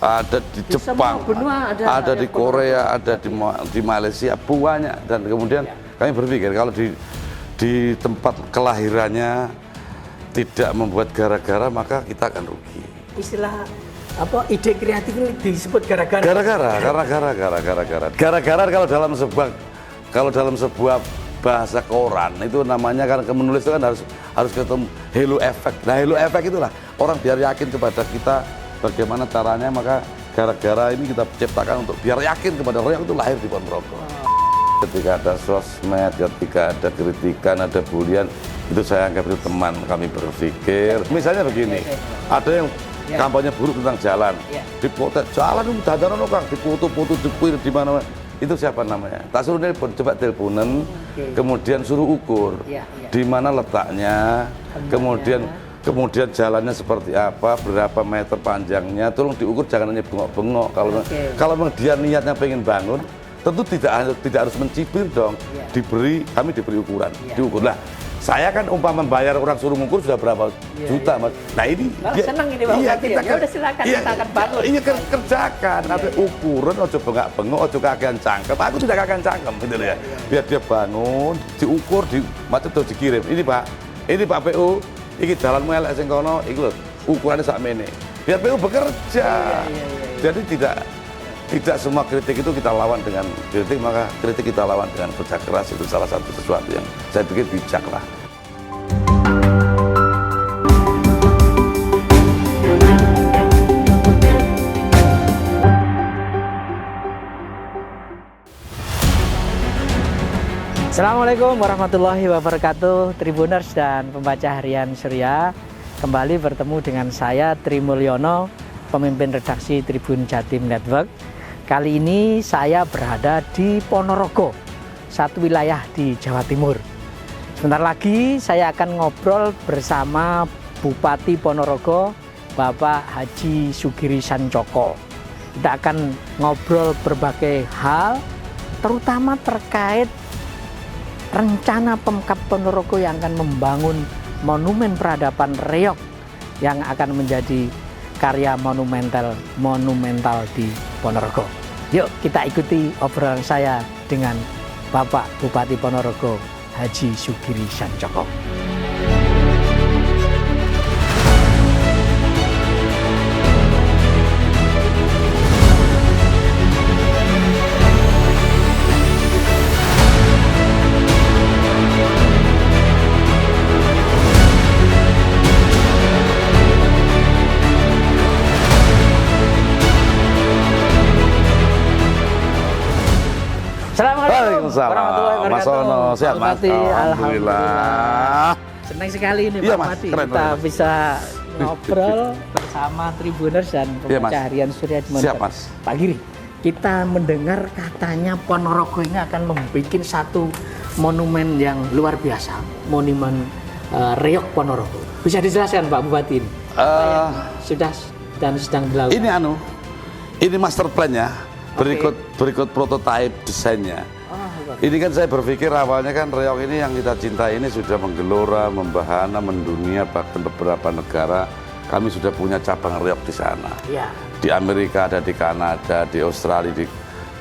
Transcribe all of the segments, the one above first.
ada di Jepang, ada di Korea, ada di Malaysia, banyak. Dan kemudian kami berpikir kalau di tempat kelahirannya tidak membuat gara-gara, maka kita akan rugi. Istilah apa, ide kreatif ini disebut gara-gara? Gara-gara kalau dalam sebuah bahasa koran itu namanya, kan menulis itu kan harus ketemu halo effect. Nah, halo effect itulah orang biar yakin kepada kita bagaimana caranya, maka gara-gara ini kita ciptakan untuk biar yakin kepada orang itu lahir di Ponorogo. Ketika ada sosmed, ketika ada kritikan, ada bulian, itu saya anggap itu teman kami berpikir. Misalnya begini, ada yang kampanye buruk tentang jalan, dipotek jalan itu dadaran orang, dipoto-foto jepir di mana-mana. Itu siapa namanya? Tak suruh telepon, coba teleponan, kemudian suruh ukur di mana letaknya, kemudian jalannya seperti apa, berapa meter panjangnya, tolong diukur, jangan hanya bengok-bengok. Kalau memang dia niatnya pengen bangun, tentu tidak harus mencibir dong. Kami diberi ukuran, diukur lah. Saya kan umpama membayar orang suruh ngukur sudah berapa juta, Mas. Nah ini senang ini Pak Bupati. Ya udah silakan, kita akan bangun. Iya, kerjakan. Tapi ukuran ojo bengak-bengok, ojo kakean cangkem. Aku tidak kakean cangkem gitu ya. Biar dia bangun, diukur, macam itu dikirim. Ini Pak PU, iki jalanmu elek sing kono, iki lho, ukurannya sakmene. Biar PU bekerja. Jadi tidak semua kritik itu kita lawan dengan kritik, maka kritik kita lawan dengan kerja keras. Itu salah satu sesuatu yang saya pikir bijak lah. Assalamualaikum warahmatullahi wabarakatuh, Tribuners dan pembaca harian Surya. Kembali bertemu dengan saya Tri Mulyono, pemimpin redaksi Tribun Jatim Network. Kali ini saya berada di Ponorogo, satu wilayah di Jawa Timur. Sebentar lagi saya akan ngobrol bersama Bupati Ponorogo, Bapak Haji Sugiri Sancoko. Kita akan ngobrol berbagai hal, terutama terkait rencana Pemkab Ponorogo yang akan membangun monumen peradaban reok yang akan menjadi karya monumental di Ponorogo. Yuk kita ikuti obrolan saya dengan Bapak Bupati Ponorogo, Haji Sugiri Sancoko. Waalaikumsalam. Mas Ono, sehat Mas? Alhamdulillah. Senang sekali ini Pak Bupati, kita bisa ngobrol bersama Tribuners dan pembaca harian Surya di Pak Giri. Kita mendengar katanya Ponorogo ini akan membuat satu monumen yang luar biasa, monumen reok Ponorogo. Bisa dijelaskan Pak Bupati ini? Sudah dan sedang dilakukan. Ini master plan-nya. Berikut prototipe desainnya. Ini kan saya berpikir awalnya kan reok ini yang kita cintai ini sudah menggelora, membahana, mendunia, bahkan beberapa negara kami sudah punya cabang reok di sana. Di Amerika ada, di Kanada, di Australia,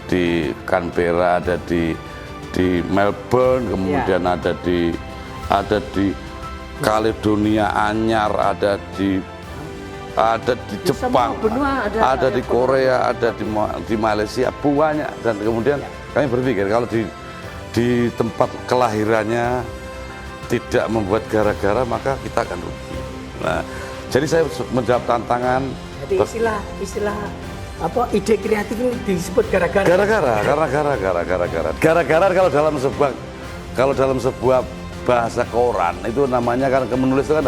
di Canberra, ada di Melbourne, kemudian ada di Caledonia Anyar, ada di Jepang, ada di Korea, ada di Malaysia, banyak. Dan kemudian kami berpikir kalau di tempat kelahirannya tidak membuat gara-gara, maka kita akan rugi. Nah, jadi saya menjawab tantangan. Jadi istilah apa, ide kreatif ini disebut gara-gara. Gara-gara kalau dalam sebuah bahasa koran itu namanya, kan menulis itu kan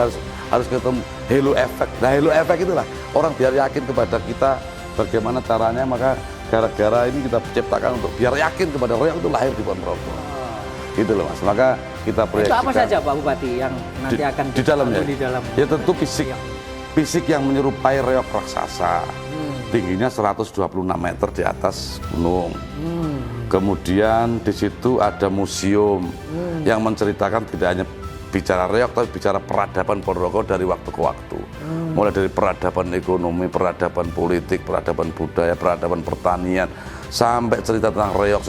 harus ketemu halo effect. Nah, halo effect itulah orang biar yakin kepada kita bagaimana caranya, maka gara-gara ini kita ciptakan untuk biar yakin kepada orang itu lahir di Ponorogo. Gitu loh Mas. Maka kita proyeksikan. Itu apa saja Pak Bupati yang nanti akan di dalamnya? Di ya tentu fisik yang menyerupai reok raksasa. Tingginya 126 meter di atas gunung. Kemudian di situ ada museum yang menceritakan tidak hanya bicara reok tapi bicara peradaban Ponorogo dari waktu ke waktu. mulai dari peradaban ekonomi, peradaban politik, peradaban budaya, peradaban pertanian, sampai cerita tentang reok,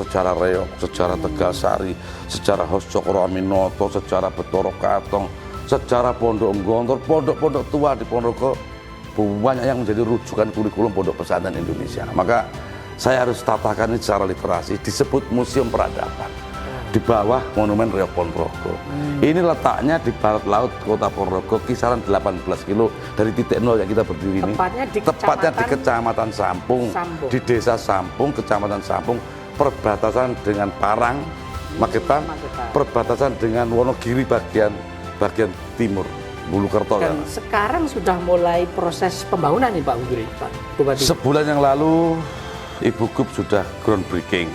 sejarah Tegasari, sejarah Hos Cokro Aminoto, sejarah Betoro Katong, sejarah Pondok Gontor, pondok-pondok tua di Ponorogo banyak yang menjadi rujukan kurikulum pondok pesantren Indonesia. Maka saya harus tatakan ini secara literasi, disebut Museum Peradaban di bawah Monumen Reok Ponorogo. Ini letaknya di barat laut kota Ponorogo, kisaran 18 kilo dari titik nol yang kita berdiri ini. Tepatnya di Kecamatan Sampung, di Desa Sampung, Kecamatan Sampung, perbatasan dengan Parang, Magetan, perbatasan dengan Wonogiri bagian timur, Bulukerto. Dan sekarang sudah mulai proses pembangunan nih Pak Bupati. Sebulan yang lalu Ibu Gub sudah groundbreaking,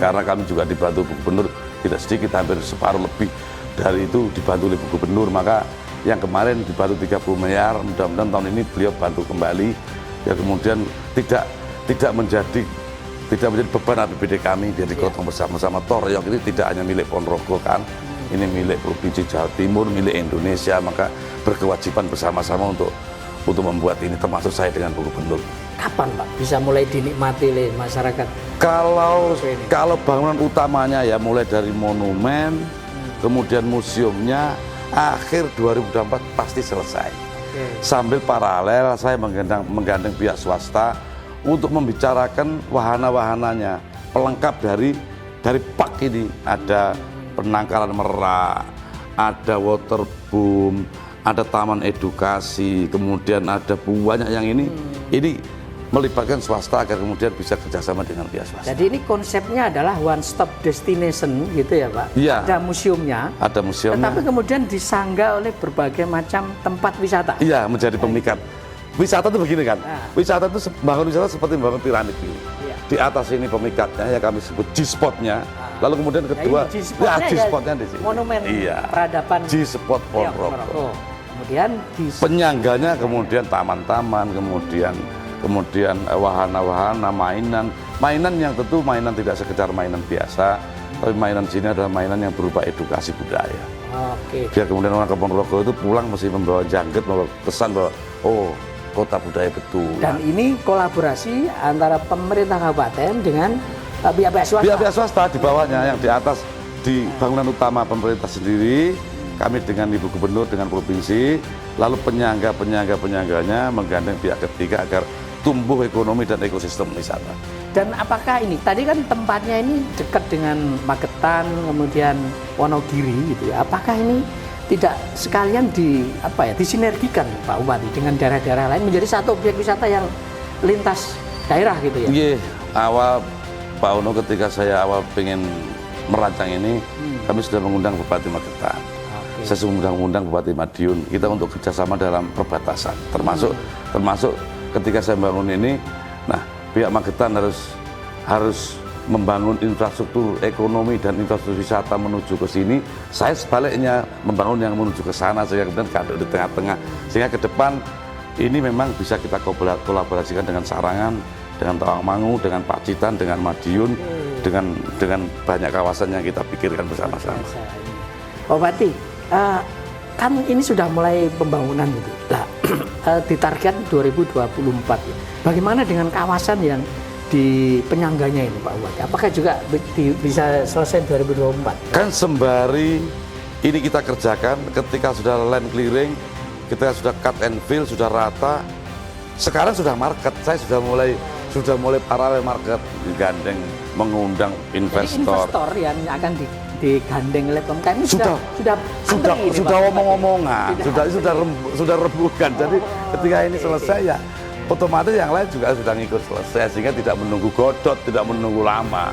karena kami juga dibantu Bu Gubernur, tidak sedikit, hampir separuh lebih dari itu dibantu oleh Bu Gubernur. Maka yang kemarin dibantu 30 miliar, mudah-mudahan tahun ini beliau bantu kembali, ya kemudian tidak menjadi beban APBD kami, biar digotong bersama-sama. Reok ini tidak hanya milik Ponorogo kan, ini milik Provinsi Jawa Timur, milik Indonesia, maka berkewajiban bersama-sama untuk membuat ini, termasuk saya dengan Bu Gubernur. Kapan Pak bisa mulai dinikmati oleh masyarakat? Kalau bangunan utamanya ya mulai dari monumen, kemudian museumnya, akhir 2024 pasti selesai. Sambil paralel saya menggandeng pihak swasta untuk membicarakan wahana-wahananya, pelengkap dari park ini. Ada penangkaran merak, ada waterboom, ada taman edukasi, kemudian ada banyak yang ini melibatkan swasta agar kemudian bisa kerjasama dengan pihak swasta. Jadi ini konsepnya adalah one stop destination gitu ya Pak? Iya. Ada museumnya. Ada museumnya. Tetapi kemudian disanggah oleh berbagai macam tempat wisata. Iya, menjadi pemikat. Wisata itu begini kan, wisata itu bangun wisata seperti bangun piramid ini. Di atas ini pemikatnya ya kami sebut G-spotnya. Lalu kemudian kedua, G-spotnya di sini. Monumen peradaban G-spot Ponorogo. Kemudian penyangganya kemudian taman-taman, kemudian wahana-wahana, mainan yang tentu mainan tidak sekedar mainan biasa, tapi mainan sini adalah mainan yang berupa edukasi budaya. Biar kemudian orang ke Ponorogo itu pulang mesti membawa janggut, membawa pesan bahwa kota budaya betul. Dan ini kolaborasi antara pemerintah kabupaten dengan pihak-pihak swasta. Pihak-pihak swasta di bawahnya, yang di atas di bangunan utama pemerintah sendiri, kami dengan Ibu Gubernur, dengan provinsi, lalu penyangganya menggandeng pihak ketiga agar tumbuh ekonomi dan ekosistem wisata. Dan apakah ini, tadi kan tempatnya ini dekat dengan Magetan, kemudian Wonogiri gitu ya, apakah ini tidak sekalian disinergikan Pak Bupati dengan daerah-daerah lain menjadi satu objek wisata yang lintas daerah gitu ya? Iya, awal Pak Uno ketika saya pengen merancang ini, kami sudah mengundang Bupati Magetan. Saya sudah mengundang Bupati Madiun, kita untuk kerjasama dalam perbatasan, termasuk ketika saya bangun ini, nah pihak Magetan harus membangun infrastruktur ekonomi dan infrastruktur wisata menuju ke sini. Saya sebaliknya membangun yang menuju ke sana, sehingga kemudian ada di tengah-tengah, sehingga ke depan ini memang bisa kita kolaborasikan dengan Sarangan, dengan Tawangmangu, dengan Pacitan, dengan Madiun, dengan banyak kawasan yang kita pikirkan bersama-sama. Pak Bupati, kan ini sudah mulai pembangunan gitu. Nah, ditarget 2024. Bagaimana dengan kawasan yang di penyangganya ini Pak Bupati? Apakah juga bisa selesai 2024? Kan sembari ini kita kerjakan, ketika sudah land clearing, ketika sudah cut and fill, sudah rata, sekarang sudah market. Saya sudah mulai paralel market, digandeng, mengundang investor. Jadi investor yang akan digandeng oleh Pemkab ini sudah omong-omongan, sudah rembukan. Jadi ketika ini selesai ya otomatis yang lain juga sudah ngikut selesai, sehingga tidak menunggu godot, tidak menunggu lama.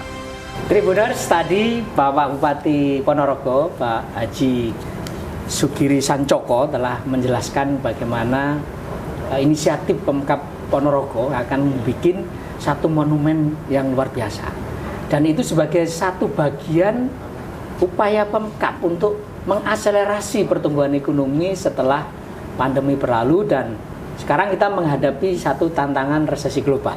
Tribuners, tadi Bapak Bupati Ponorogo, Pak Haji Sugiri Sancoko telah menjelaskan bagaimana inisiatif Pemkab Ponorogo akan membuat satu monumen yang luar biasa. Dan itu sebagai satu bagian upaya Pemkab untuk mengakselerasi pertumbuhan ekonomi setelah pandemi berlalu, dan sekarang kita menghadapi satu tantangan resesi global.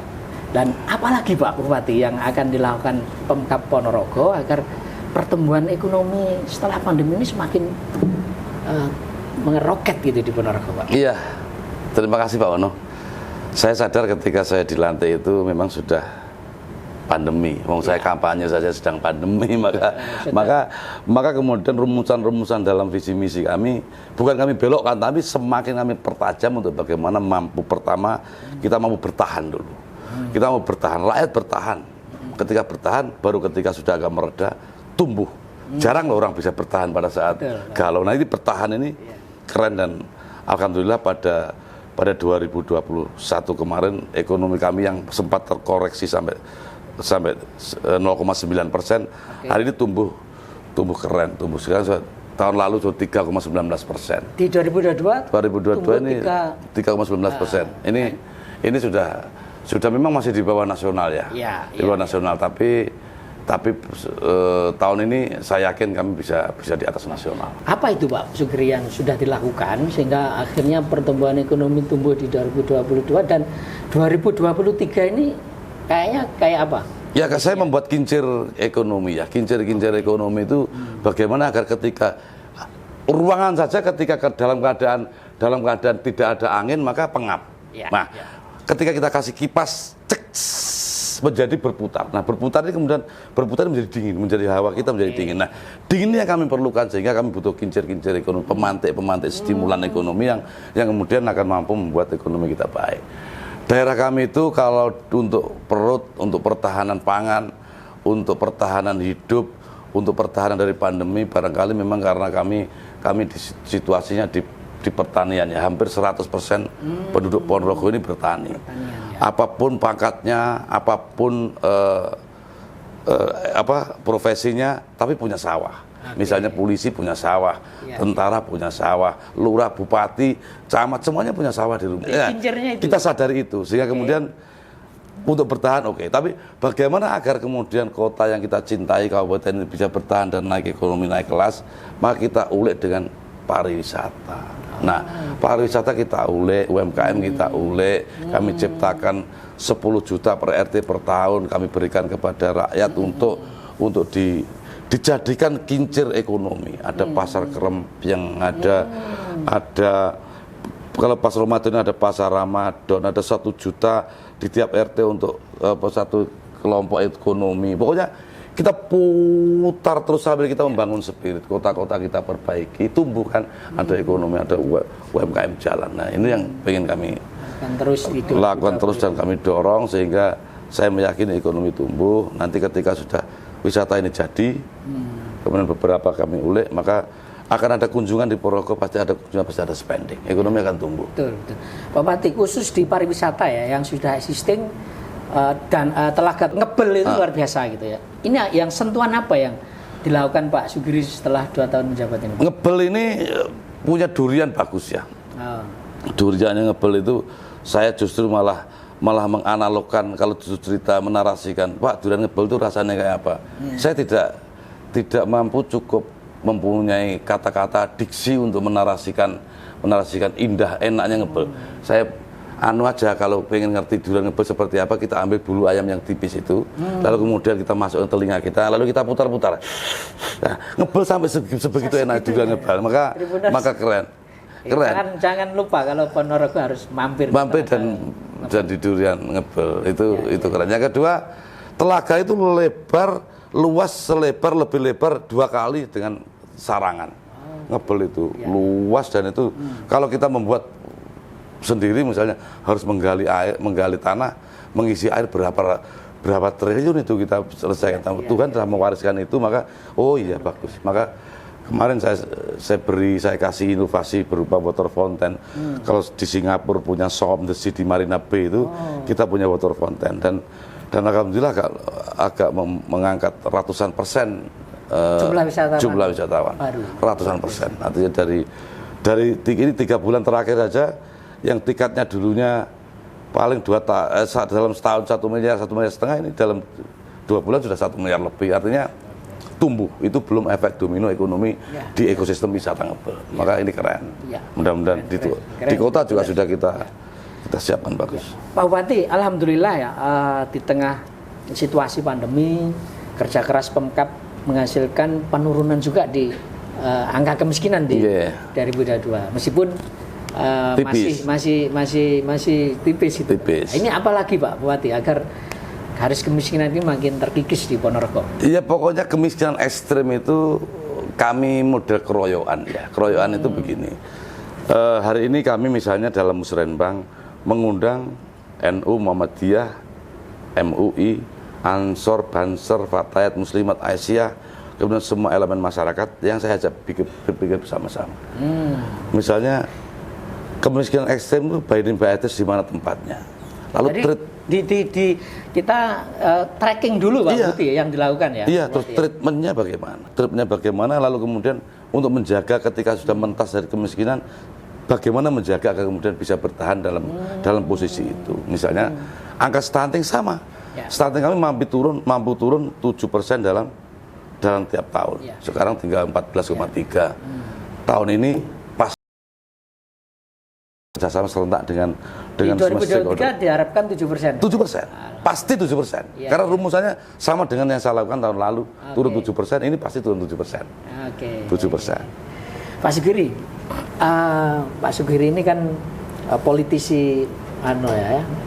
Dan apalagi Pak Bupati yang akan dilakukan Pemkab Ponorogo agar pertumbuhan ekonomi setelah pandemi ini semakin mengeroket gitu di Ponorogo Pak? Iya, Terima kasih Pak Wono. Saya sadar ketika saya dilantik itu memang sudah pandemi. Saya kampanye saja sedang pandemi, maka kemudian rumusan-rumusan dalam visi misi kami bukan kami belokkan, tapi semakin kami pertajam untuk bagaimana pertama kita mampu bertahan dulu. Kita mau bertahan, rakyat bertahan. Ketika bertahan, baru ketika sudah agak mereda, tumbuh. Jarang loh orang bisa bertahan pada saat galau. Nah, ini bertahan ini keren, dan alhamdulillah pada 2021 kemarin ekonomi kami yang sempat terkoreksi sampai 0,9%, hari ini tumbuh keren, tumbuh sekarang tahun lalu 3,19%. Di 2022 ini 3,19%. Ini sudah memang masih di bawah nasional ya, di bawah nasional, tapi tahun ini saya yakin kami bisa di atas nasional. Apa itu Pak Sugri yang sudah dilakukan sehingga akhirnya pertumbuhan ekonomi tumbuh di 2022 dan 2023 ini kayaknya kayak apa? Ya, saya membuat kincir ekonomi ya, kincir ekonomi itu bagaimana agar ketika ruangan saja ketika dalam keadaan tidak ada angin maka pengap. Ketika kita kasih kipas, menjadi berputar. Nah, berputar ini kemudian menjadi dingin, menjadi hawa kita menjadi dingin. Nah, dinginnya kami perlukan sehingga kami butuh kincir ekonomi, pemantik stimulan ekonomi yang kemudian akan mampu membuat ekonomi kita baik. Daerah kami itu kalau untuk perut, untuk pertahanan pangan, untuk pertahanan hidup, untuk pertahanan dari pandemi, barangkali memang karena kami di situasinya di pertanian ya, hampir 100% penduduk Ponorogo ini bertani. Apapun pangkatnya, apapun profesinya, tapi punya sawah. Misalnya polisi punya sawah, tentara punya sawah, lurah, bupati, camat, semuanya punya sawah di rumah. Kita sadari itu, sehingga kemudian untuk bertahan tapi bagaimana agar kemudian kota yang kita cintai, kabupaten ini bisa bertahan dan naik ekonomi, naik kelas, maka kita ulik dengan pariwisata. Nah, pariwisata kita ulik, UMKM kita ulik, kami ciptakan 10 juta per RT per tahun, kami berikan kepada rakyat untuk dijadikan kincir ekonomi. Ada pasar Kerem yang ada kalau pas Ramadan ada pasar Ramadan, ada 1 juta di tiap RT untuk satu kelompok ekonomi. Pokoknya kita putar terus sambil kita membangun spirit, kota-kota kita perbaiki, tumbuhkan, ada ekonomi, ada UMKM jalan. Nah, ini yang pengen kami lakukan terus dan kami dorong sehingga saya meyakini ekonomi tumbuh. Nanti ketika sudah wisata ini jadi, kemudian beberapa kami ulik, maka akan ada kunjungan di Ponorogo, pasti ada spending, ekonomi akan tumbuh. Betul. Pak Bupati, khusus di pariwisata ya yang sudah existing dan telaga ngebel itu luar biasa gitu ya. Ini yang sentuhan apa yang dilakukan Pak Sugri setelah 2 tahun menjabat ini? Ngebel ini punya durian bagus ya. Durian yang ngebel itu saya justru malah menganalogkan, kalau cerita menarasikan, Pak, durian ngebel itu rasanya kayak apa? Saya tidak mampu cukup mempunyai kata-kata diksi untuk menarasikan indah enaknya ngebel. Saya aja kalau pengen ngerti durian ngebel seperti apa, kita ambil bulu ayam yang tipis itu, lalu kemudian kita masuk ke telinga kita, lalu kita putar-putar. Nah, ngebel sampai sebegitu enak durian ngebel, maka keren. Jangan lupa kalau Ponorogo harus mampir dan di durian ngebel itu keren. Yang kedua, telaga itu lebih lebar 2 kali dengan sarangan. Ngebel itu luas, dan itu kalau kita membuat sendiri misalnya harus menggali tanah, mengisi air berapa triliun itu kita selesaikan. Tuhan telah mewariskan itu, maka iya bagus. Maka kemarin saya kasih inovasi berupa water fountain. Kalau di Singapura punya Sohom the Sea di Marina Bay itu, kita punya water fountain, dan alhamdulillah agak mengangkat ratusan persen jumlah wisatawan. Ratusan persen. Artinya dari ini 3 bulan terakhir saja, yang tiketnya dulunya paling dalam setahun 1 miliar, 1,5 miliar, ini dalam 2 bulan sudah 1 miliar lebih. Artinya tumbuh, itu belum efek domino ekonomi di ekosistem wisata ngebel. Maka ini keren. Mudah-mudahan di kota juga sudah kita siapkan bagus. Pak Bupati, alhamdulillah ya, di tengah situasi pandemi, kerja keras Pemkab menghasilkan penurunan juga di angka kemiskinan di 2022. Meskipun Tipis. masih tipis itu. Tipis. Nah, ini apa lagi Pak Bupati agar garis kemiskinan ini makin terkikis di Ponorogo? Iya, pokoknya kemiskinan ekstrem itu kami model keroyokan ya. Keroyokan itu begini. Hari ini kami misalnya dalam musrenbang mengundang NU, Muhammadiyah, MUI, Ansor, Banser, Fatayat, Muslimat, Aisyah, kemudian semua elemen masyarakat yang saya ajak berpikir bersama-sama. Misalnya kemiskinan ekstrem itu by Baitis di mana tempatnya. Lalu jadi kita tracking dulu Pak Bupati yang dilakukan ya. Iya, terus treatmentnya bagaimana? Treatmentnya bagaimana? Lalu kemudian untuk menjaga ketika sudah mentas dari kemiskinan, bagaimana menjaga agar kemudian bisa bertahan dalam posisi itu. Misalnya angka stunting sama. Ya. Stunting kami mampu turun 7% dalam tiap tahun. Ya. Sekarang tinggal 14,3. Tahun ini kerjasama serentak dengan di 2023 diharapkan 7%. 7%. Pasti 7%. Ya. Karena rumusannya sama dengan yang saya lakukan tahun lalu. Turun 7%, ini pasti turun 7%. Oke. 7%. Pak Sugiri, Pak Sugiri ini kan politisi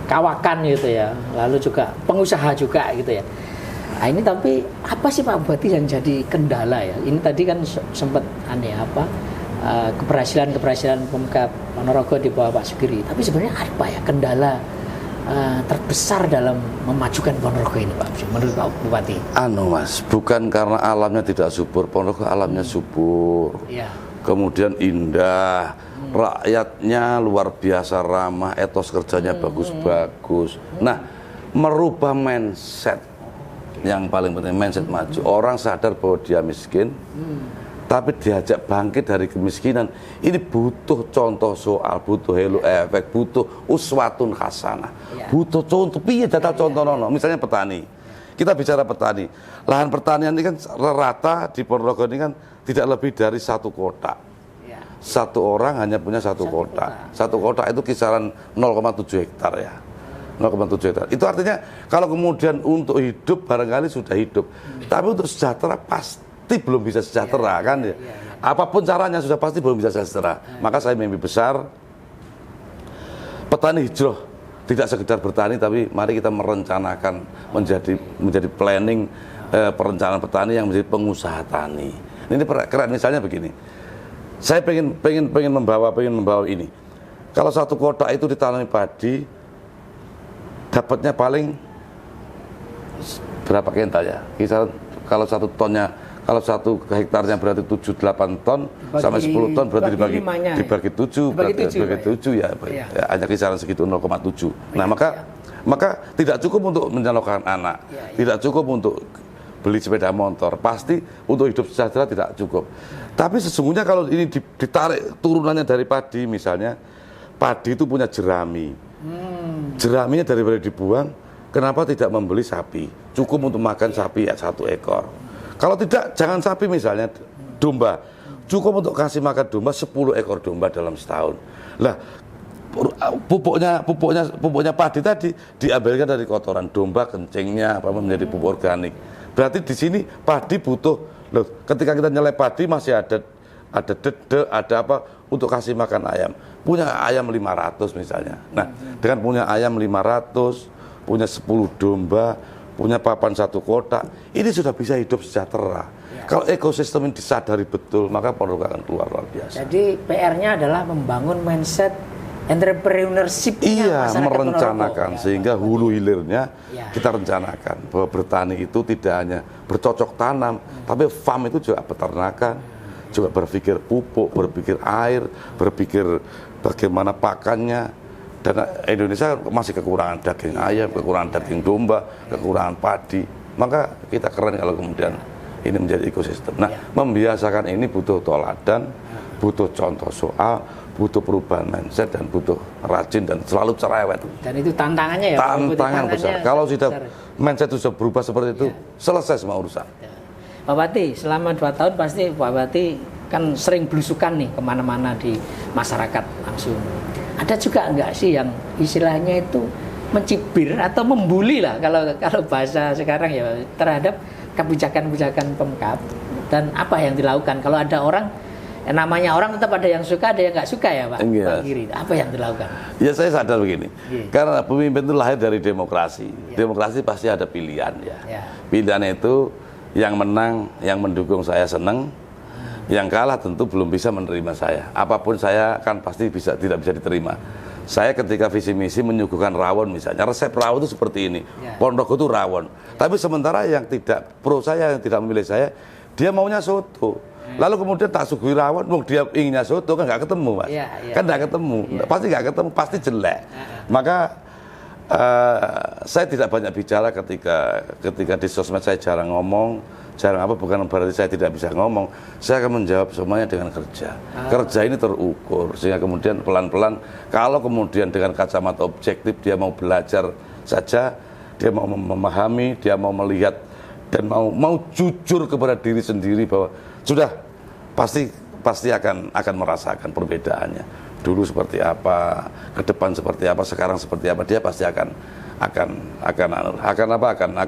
kawakan gitu ya, lalu juga pengusaha juga gitu ya. Nah, ini tapi apa sih Pak Bupati yang jadi kendala ya? Ini tadi kan sempat keberhasilan Pemkab Ponorogo di bawah Pak Sugiri. Tapi sebenarnya apa ya kendala terbesar dalam memajukan Ponorogo ini Pak, menurut Pak Bupati? Mas, bukan karena alamnya tidak subur. Ponorogo alamnya subur. Ya. Kemudian indah, rakyatnya luar biasa ramah, etos kerjanya bagus-bagus. Nah, merubah mindset yang paling penting, mindset maju. Orang sadar bahwa dia miskin, tapi diajak bangkit dari kemiskinan. Ini butuh contoh soal, butuh halo efek, butuh uswatun hasanah, butuh contoh. Piye data contoh nono. Misalnya petani. Kita bicara petani. Lahan pertanian ini kan rata di Ponorogo ini kan tidak lebih dari 1 kotak. Satu orang hanya punya satu kotak. Satu kotak itu kisaran 0,7 hektar ya. 0,7 hektar. Itu artinya kalau kemudian untuk hidup barangkali sudah hidup, tapi untuk sejahtera pasti belum bisa sejahtera kan ya. Apapun caranya sudah pasti belum bisa sejahtera. Maka saya mimpi besar petani hijrah, tidak sekedar bertani tapi mari kita merencanakan menjadi planning perencanaan petani yang menjadi pengusaha tani. Ini keren misalnya begini. Saya pengen membawa ini. Kalau 1 kotak itu ditanami padi, dapatnya paling berapa kental ya? Kisaran kalau 1 tonnya, kalau 1 hektarnya berarti 7-8 ton, sampai 10 ton berarti dibagi 7, berarti dibagi 7 ya, hanya kisaran segitu 0,7. Nah, maka tidak cukup untuk menyalurkan anak, tidak cukup untuk beli sepeda motor, pasti untuk hidup sejahtera tidak cukup. Tapi sesungguhnya kalau ini ditarik turunannya dari padi, misalnya padi itu punya jerami. Jeraminya daripada dibuang, kenapa tidak membeli sapi? Cukup untuk makan sapi 1 ekor. Kalau tidak, jangan sapi misalnya, domba. Cukup untuk kasih makan domba 10 ekor domba dalam setahun. Lah, pupuknya padi tadi diambilkan dari kotoran domba, kencingnya menjadi pupuk organik. Berarti di sini padi butuh, loh, ketika kita nyelai padi masih ada dede, ada apa untuk kasih makan ayam. Punya ayam 500 misalnya. Nah, dengan punya ayam 500, punya 10 domba, punya papan 1 kotak, ini sudah bisa hidup sejahtera. Kalau ekosistem ini disadari betul, maka Ponorogo akan keluar luar biasa. Jadi PR-nya adalah membangun mindset entrepreneurship. Iya, merencanakan sehingga hulu hilirnya kita rencanakan bahwa bertani itu tidak hanya bercocok tanam, tapi farm itu juga peternakan, juga berpikir pupuk, berpikir air, berpikir bagaimana pakannya. Dan Indonesia masih kekurangan daging ayam, kekurangan daging domba, kekurangan padi. Maka kita keren kalau kemudian ini menjadi ekosistem. Nah, membiasakan ini butuh toladan, butuh contoh soal, butuh perubahan mindset, dan butuh rajin dan selalu cerewet. Dan itu tantangannya ya. Tantangan besar. Kalau sudah mindset sudah berubah seperti itu, selesai semua urusan. Pak Bupati, selama 2 tahun pasti Pak Bupati kan sering belusukan nih kemana-mana di masyarakat langsung. Ada juga enggak sih yang istilahnya itu mencibir atau membuli lah kalau bahasa sekarang ya terhadap kebijakan-kebijakan Pemkab, dan apa yang dilakukan kalau ada orang namanya orang tetap ada yang suka, ada yang nggak suka ya Pak. Iya. Pak Giri, apa yang dilakukan? Ya saya sadar begini, karena pemimpin itu lahir dari demokrasi. Iya. Demokrasi pasti ada pilihan ya. Iya. Pilihan itu yang menang, yang mendukung saya seneng, yang kalah tentu belum bisa menerima saya. Apapun saya kan pasti tidak bisa diterima. Saya ketika visi misi menyuguhkan rawon misalnya, resep rawon itu seperti ini. Ya. Ponorogo itu rawon. Tapi sementara yang tidak pro saya, yang tidak memilih saya, dia maunya soto. Lalu kemudian tak suguhi rawon, dia inginnya soto, kan nggak ketemu Mas. Ya, ya. Kan nggak ketemu, pasti nggak ketemu, pasti jelek. Maka saya tidak banyak bicara ketika di sosmed, saya jarang ngomong, jarang apa, bukan berarti saya tidak bisa ngomong. Saya akan menjawab semuanya dengan kerja. Kerja ini terukur, sehingga kemudian pelan-pelan, kalau kemudian dengan kacamata objektif dia mau belajar saja, dia mau memahami, dia mau melihat dan mau jujur kepada diri sendiri bahwa sudah pasti akan merasakan perbedaannya. Dulu seperti apa, ke depan seperti apa, sekarang seperti apa, dia pasti akan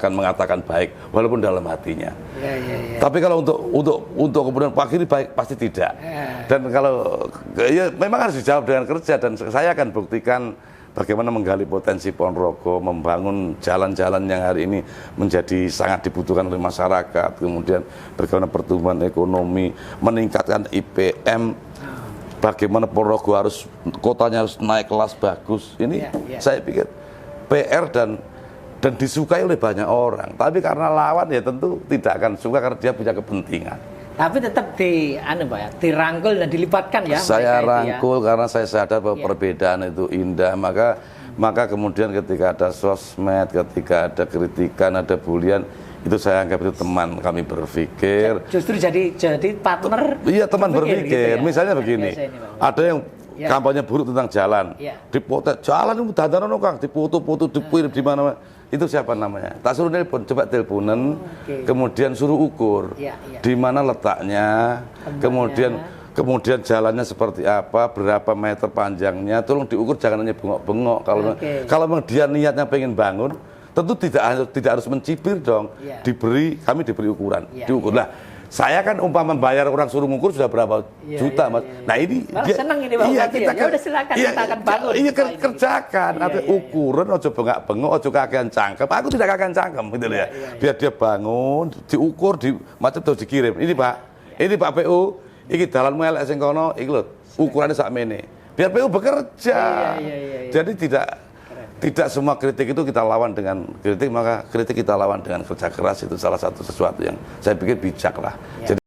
mengatakan baik walaupun dalam hatinya. Ya. Tapi kalau untuk kemudian Pak Giri baik, pasti tidak. Dan kalau ya memang harus dijawab dengan kerja, dan saya akan buktikan bagaimana menggali potensi Ponorogo, membangun jalan-jalan yang hari ini menjadi sangat dibutuhkan oleh masyarakat, kemudian bagaimana pertumbuhan ekonomi, meningkatkan IPM, bagaimana Ponorogo kotanya harus naik kelas bagus. Ini saya pikir PR dan disukai oleh banyak orang. Tapi karena lawan ya tentu tidak akan suka karena dia punya kepentingan. Tapi tetap dirangkul dan dilibatkan ya. Saya rangkul karena saya sadar bahwa perbedaan itu indah. Maka kemudian ketika ada sosmed, ketika ada kritikan, ada bulian, itu saya anggap itu teman kami berpikir. Justru jadi partner. Iya, teman berpikir. Gitu ya. Misalnya begini, ada yang kampanye buruk tentang jalan, dipotek jalan itu dandanan Kang, dipoto-foto, dikirim di mana-mana. Itu siapa namanya? Tak suruh telepon, coba teleponan, kemudian suruh ukur di mana letaknya, kemudian jalannya seperti apa, berapa meter panjangnya, tolong diukur, jangan hanya bengok-bengok. Kalau memang dia niatnya pengen bangun, tentu tidak harus mencibir dong. Kami diberi ukuran, diukur lah. Saya kan umpama membayar orang suruh ngukur sudah berapa juta Mas. Nah ini dia senang ini Pak. Kita udah silakan, kita akan bangun. Iya kerjakan, ukuran ojo bengak-bengok, ojo kakean cangkem. Aku tidak kakean cangkem gitu ya. Biar dia bangun, diukur, macam terus dikirim. Ini Pak PU, iki dalanmu elek sing kono, iki lho, ukurannya sakmene. Biar PU bekerja. Jadi tidak semua kritik itu kita lawan dengan kritik, maka kritik kita lawan dengan kerja keras. Itu salah satu sesuatu yang saya pikir bijak lah. Jadi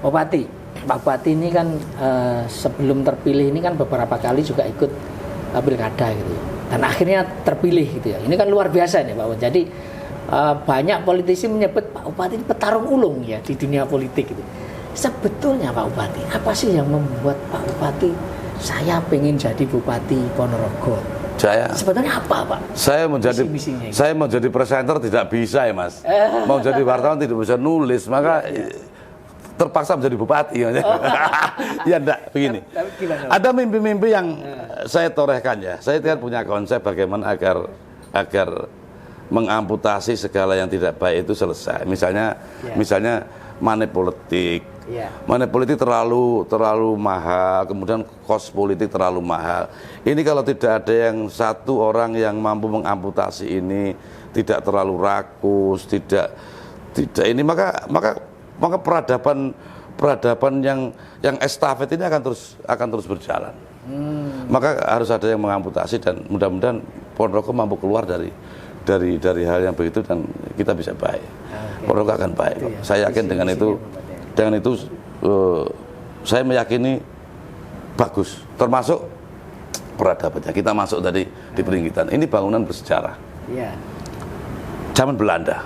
Pak Bupati ini kan sebelum terpilih ini kan beberapa kali juga ikut pilkada gitu ya. Dan akhirnya terpilih gitu ya. Ini kan luar biasa nih Pak Bupati. Jadi banyak politisi menyebut Pak Bupati ini petarung ulung ya di dunia politik gitu. Sebetulnya Pak Bupati, apa sih yang membuat Pak Bupati saya pengen jadi Bupati Ponorogo? Sebetulnya apa Pak? Saya mau jadi presenter tidak bisa ya Mas. Mau jadi wartawan tidak bisa nulis, maka terpaksa menjadi bupati. Ya enggak, begini. Ada mimpi-mimpi yang saya torehkan ya. Saya kan punya konsep bagaimana agar mengamputasi segala yang tidak baik itu selesai. Misalnya money politik. Money politik terlalu mahal, kemudian kos politik terlalu mahal. Ini kalau tidak ada yang satu orang yang mampu mengamputasi ini, tidak terlalu rakus, tidak ini, maka peradaban yang estafet ini akan terus berjalan. Maka harus ada yang mengamputasi, dan mudah-mudahan Ponorogo mampu keluar dari hal yang begitu dan kita bisa baik. Ponorogo akan baik. Saya yakin dengan itu. Dengan itu saya meyakini bagus, termasuk peradabannya. Kita masuk tadi di Peringgitan, ini bangunan bersejarah. Zaman Belanda.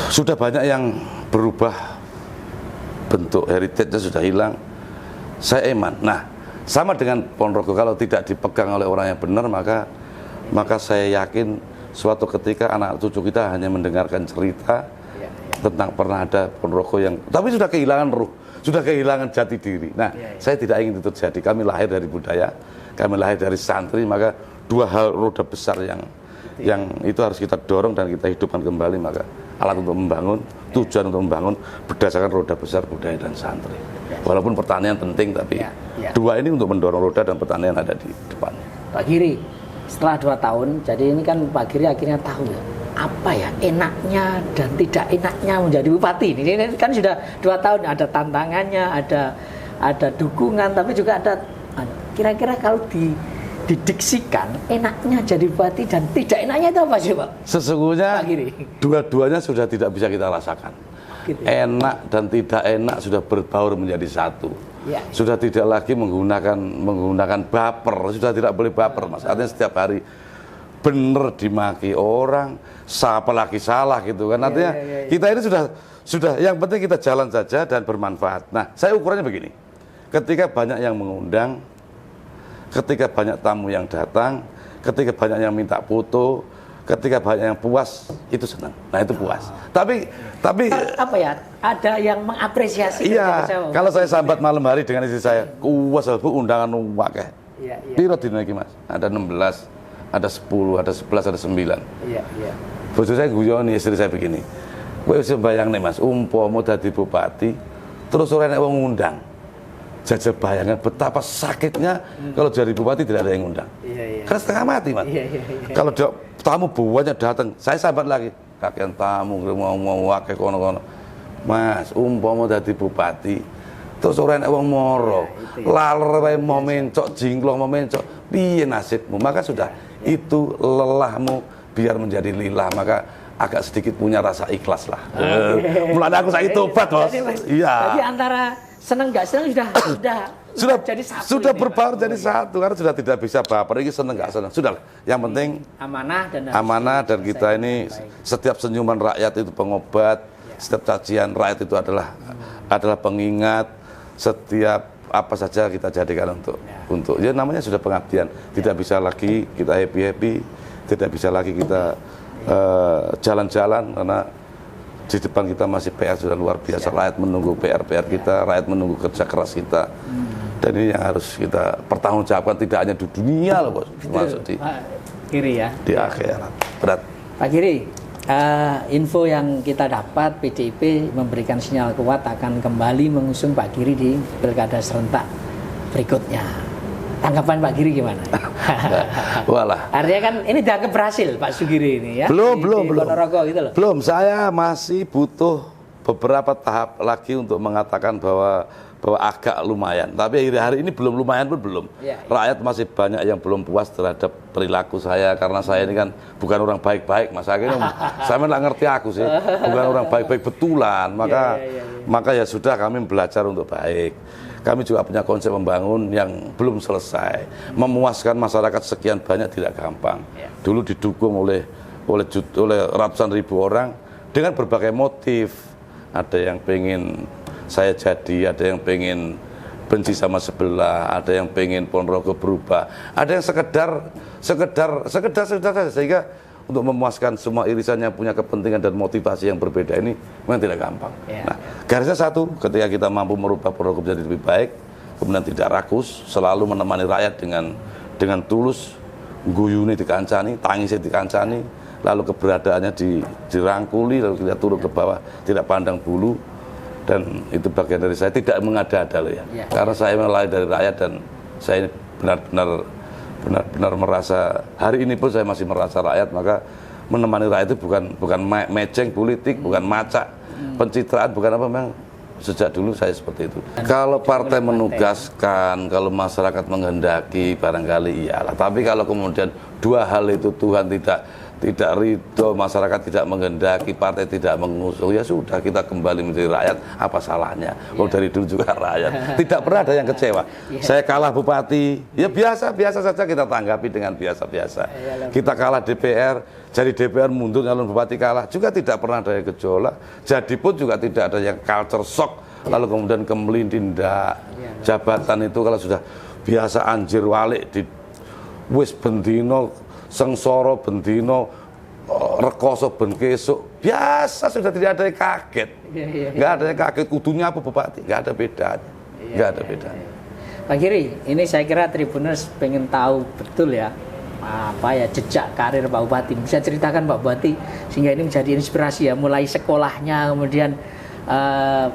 Sudah banyak yang berubah bentuk, heritage-nya sudah hilang. Saya eman. Nah, sama dengan Ponorogo, kalau tidak dipegang oleh orang yang benar, maka saya yakin suatu ketika anak cucu kita hanya mendengarkan cerita tentang pernah ada Ponorogo yang tapi sudah kehilangan ruh, sudah kehilangan jati diri. Nah, saya tidak ingin itu terjadi. Kami lahir dari budaya, kami lahir dari santri, maka dua hal roda besar yang itu harus kita dorong dan kita hidupkan kembali, maka alat untuk membangun, tujuan untuk membangun berdasarkan roda besar budaya dan santri. Walaupun pertanian penting, tapi dua ini untuk mendorong roda dan pertanian ada di depan. Pak Giri, setelah 2 tahun, jadi ini kan Pak Giri akhirnya tahu ya, apa ya enaknya dan tidak enaknya menjadi bupati. Ini kan sudah 2 tahun, ada tantangannya, ada dukungan, tapi juga ada kira-kira kalau didiksikan enaknya jadi bupati dan tidak enaknya itu apa sih Pak? Sesungguhnya dua-duanya sudah tidak bisa kita rasakan. Gitu. Enak dan tidak enak sudah berbaur menjadi satu. Ya. Sudah tidak lagi menggunakan baper, sudah tidak boleh baper Mas. Artinya setiap hari bener dimaki orang, apalagi salah gitu kan. Artinya kita ini sudah yang penting kita jalan saja dan bermanfaat. Nah, saya ukurannya begini. Ketika banyak yang mengundang, ketika banyak tamu yang datang, ketika banyak yang minta foto, ketika banyak yang puas, itu senang. Nah, itu puas. Tapi apa ya? Ada yang mengapresiasi. Iya. Kalau saya sambat malam hari dengan istri saya, kuwas Bu undangan wakeh. Iya. Piro dina iki Mas? Ada 16, ada 10, ada 11, ada 9. Iya. Bojo saya guyoni istri saya begini. Kowe wis mbayangne Mas, umpama dadi bupati, terus ora enek wong ngundang. Jajal bayangkan betapa sakitnya kalau jadi bupati tidak ada yang ngundang. Karena setengah mati Mas. Kalau tamu banyak datang, saya sahabat lagi. Kakean tamu mau wakil kono-kono. Mas, umpama dadi bupati, terus ora enek wong moro, laler wae mau mencok, jingklong mau mencok, piye nasibmu? Maka sudah itu lelahmu biar menjadi lillah, maka agak sedikit punya rasa ikhlas lah. Mulai aku saya tobat Bos. Iya. Jadi antara senang nggak senang sudah jadi satu, sudah berbaur jadi satu karena sudah tidak bisa baper ini senang nggak senang sudah yang penting amanah dan kita ini setiap senyuman rakyat itu pengobat, setiap cacian rakyat itu adalah pengingat, setiap apa saja kita jadikan untuk ya namanya sudah pengabdian, tidak bisa lagi kita happy tidak bisa lagi kita jalan-jalan karena di depan kita masih PR sudah luar biasa. Rakyat menunggu PR kita, rakyat menunggu kerja keras kita. Dan ini yang harus kita pertanggungjawabkan tidak hanya di dunia loh Bos, termasuk di Giri ya. Di akhirat. Berat. Pak Giri, info yang kita dapat PDIP memberikan sinyal kuat akan kembali mengusung Pak Giri di Pilkada serentak berikutnya. Tanggapan Pak Giri gimana? Walah. Artinya kan ini dianggap berhasil Pak Sugiri ini ya. Belum. Gitu loh. Belum, saya masih butuh beberapa tahap lagi untuk mengatakan bahwa agak lumayan. Tapi hari ini belum lumayan pun belum. Rakyat masih banyak yang belum puas terhadap perilaku saya karena saya ini kan bukan orang baik-baik Mas. Akhirnya saya nggak ngerti aku sih. Bukan orang baik-baik betulan. Maka ya sudah kami belajar untuk baik. Kami juga punya konsep membangun yang belum selesai. Memuaskan masyarakat sekian banyak tidak gampang. Dulu didukung oleh ratusan ribu orang dengan berbagai motif. Ada yang pengen saya jadi, ada yang pengen benci sama sebelah, ada yang pengen Ponorogo berubah, ada yang sekedar saja, sehingga untuk memuaskan semua irisan yang punya kepentingan dan motivasi yang berbeda ini memang tidak gampang. Nah, garisnya satu, ketika kita mampu merubah Ponorogo menjadi lebih baik, kemudian tidak rakus, selalu menemani rakyat dengan tulus, guyune dikancani, tangisnya dikancani, lalu keberadaannya dirangkuli, lalu kita turun ke bawah, tidak pandang bulu, dan itu bagian dari saya, tidak mengada-ada loh ya. Karena saya mulai dari rakyat dan saya ini benar-benar merasa, hari ini pun saya masih merasa rakyat, maka menemani rakyat itu bukan meceng politik, bukan macak, pencitraan, bukan apa, memang sejak dulu saya seperti itu. Kalau partai menugaskan, kalau masyarakat menghendaki, barangkali iyalah. Tapi kalau kemudian dua hal itu Tuhan tidak ridho, masyarakat tidak menghendaki, partai tidak mengusung, ya sudah kita kembali menjadi rakyat, apa salahnya? Dari dulu juga rakyat, tidak pernah ada yang kecewa. Saya kalah bupati, ya biasa saja kita tanggapi dengan biasa-biasa. Kita kalah DPR, jadi DPR mundur nyalon bupati kalah, juga tidak pernah ada yang gejolak. Jadi pun juga tidak ada yang culture shock, lalu kemudian kemelintindak. Jabatan itu kalau sudah biasa anjir walik di wis bendino sengsara bendino rekoso ben kesuk, biasa, sudah tidak ada yang kaget. Nggak ada yang kaget, kudunya apa bupati, nggak ada bedanya. Nggak ada bedanya. Pak Giri, ini saya kira Tribuners pengen tahu betul ya, jejak karir Pak Bupati. Bisa ceritakan Pak Bupati sehingga ini menjadi inspirasi ya, mulai sekolahnya, kemudian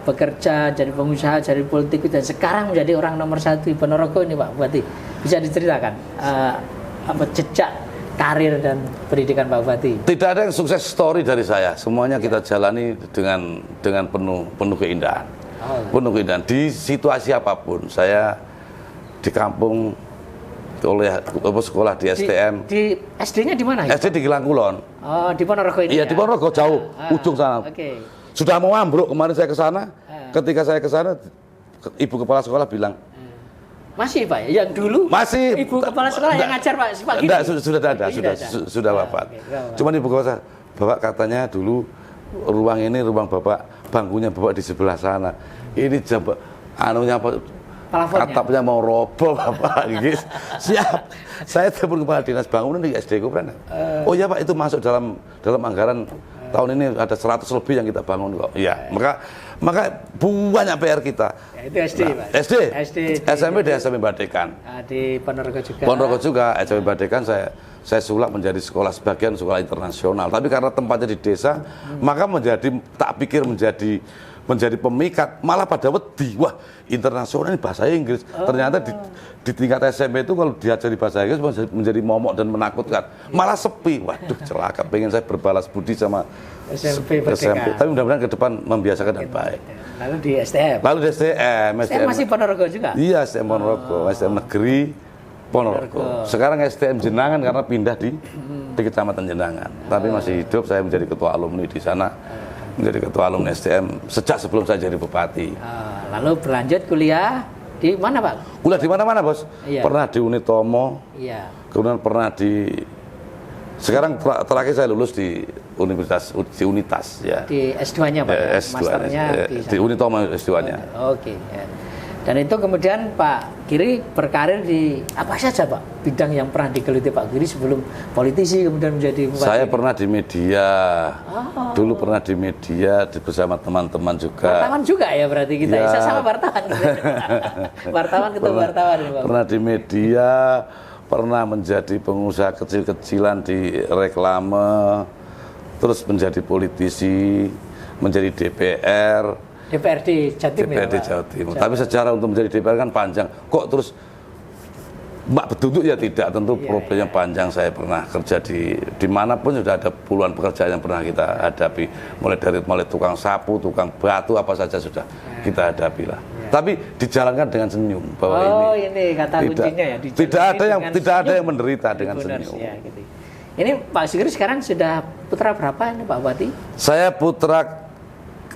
bekerja jadi pengusaha, jadi politikus, dan sekarang menjadi orang nomor 1 di Ponorogo ini Pak Bupati. Bisa diceritakan jejak karir dan pendidikan Pak Bupati? Tidak ada yang sukses story dari saya. Semuanya kita jalani dengan penuh keindahan. Penuh keindahan di situasi apapun. Saya di kampung sekolah di STM. Di SD-nya di mana? SD di Gilang Kulon. Oh, di Ponorogo ini. Iya, di Ponorogo jauh, ujung sana. Sudah mau ambruk kemarin saya ke sana. Ketika saya ke sana, ibu kepala sekolah bilang, masih Pak ya? Yang dulu masih ibu kepala sekolah yang ngajar Pak Giri? Enggak, sudah ada, sudah wafat. Cuman ibu kepala, Bapak katanya dulu ruang ini rumah Bapak, bangkunya Bapak di sebelah sana. Ini anunya apa? Atapnya mau roboh Bapak gitu. Siap. Saya telepon kepala dinas bangunan di SD Kupren. Oh iya Pak, itu masuk dalam anggaran tahun ini ada 100 lebih yang kita bangun kok. Iya, maka banyak PR kita. Ya, itu SD, Pak. SD, SMP di SMP Badekan. Di Ponorogo juga. Ponorogo juga, SMP Badekan saya sulap menjadi sekolah sebagian sekolah internasional. Tapi karena tempatnya di desa, maka tak pikir menjadi pemikat, malah pada wedi, wah internasional ini bahasa Inggris. Ternyata di tingkat SMP itu kalau diajari bahasa Inggris menjadi momok dan menakutkan, malah sepi. Waduh celaka, pengen saya berbalas budi sama SMP. Tapi mudah-mudahan ke depan membiasakan dan baik. Lalu di STM. STM masih Ponorogo juga? Iya, STM Ponorogo, STM Negeri Ponorogo. Sekarang STM Jenangan karena pindah di Kecamatan Jenangan. Tapi masih hidup, saya menjadi ketua alumni di sana. Menjadi ketua alumni STM sejak sebelum saya jadi bupati. Lalu berlanjut kuliah di mana Pak? Kuliah di mana-mana Bos. Iya. Pernah di Unitomo. Iya. Kemudian pernah sekarang terakhir saya lulus di Unitas ya. Di S2-nya Pak. S2, Masternya di Unitomo S2-nya. Oke. Ya. Dan itu kemudian Pak Giri berkarir di apa saja Pak? Bidang yang pernah digeluti Pak Giri sebelum politisi kemudian menjadi bupati. Saya pernah di media. Dulu pernah di media bersama teman-teman juga. Wartawan juga ya berarti kita. Ya. Saya sama wartawan. Wartawan ketemu wartawan Pak. Pernah di media, pernah menjadi pengusaha kecil-kecilan di reklame, terus menjadi politisi, menjadi DPRD Jawa Timur. Tapi sejarah untuk menjadi DPR kan panjang. Kok terus Mbak Beduduk ya tidak, tentu problemnya panjang. Saya pernah kerja dimanapun sudah ada puluhan pekerjaan yang pernah kita hadapi, mulai tukang sapu, tukang batu, apa saja sudah kita hadapi lah. Tapi dijalankan dengan senyum bahwa ini kata kuncinya ya. Tidak ada yang menderita dengan senyum. Ya, gitu. Ini Pak Giri sekarang sudah putra berapa ini Pak Bupati? Saya putra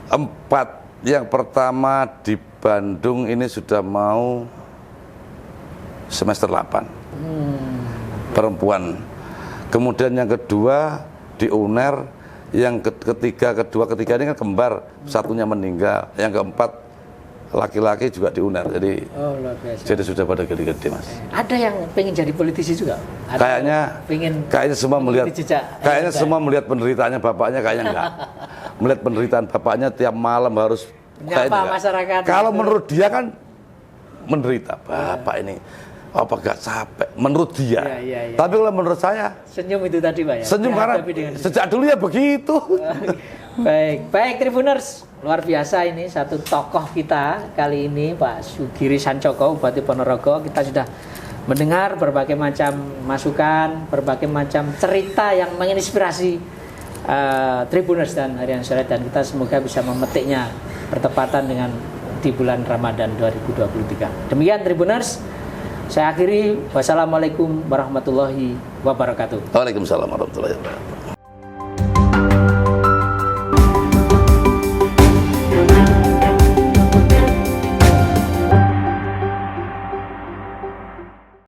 4. Yang pertama di Bandung ini sudah mau semester 8. Perempuan. Kemudian yang kedua di UNER, yang ketiga ini kan kembar, satunya meninggal. Yang keempat laki-laki juga di UNER. Jadi luar biasa. Jadi sudah pada gede-gede Mas. Ada yang pengen jadi politisi juga? Kayaknya semua melihat penderitaannya bapaknya, kayaknya enggak. Melihat penderitaan bapaknya tiap malam harus menyapa masyarakat. Kalau menurut dia kan menderita bapak ini apa gak capek menurut dia. Iya. Tapi kalau menurut saya senyum itu tadi Pak ya. Senyum karena sejak dulu ya begitu. Baik Tribuners, luar biasa ini satu tokoh kita kali ini Pak Sugiri Sancoko Bupati Ponorogo. Kita sudah mendengar berbagai macam masukan, berbagai macam cerita yang menginspirasi Tribuners dan Harian Surya, dan kita semoga bisa memetiknya bertepatan dengan di bulan Ramadan 2023. Demikian Tribuners, saya akhiri. Wassalamualaikum warahmatullahi wabarakatuh. Waalaikumsalam warahmatullahi wabarakatuh.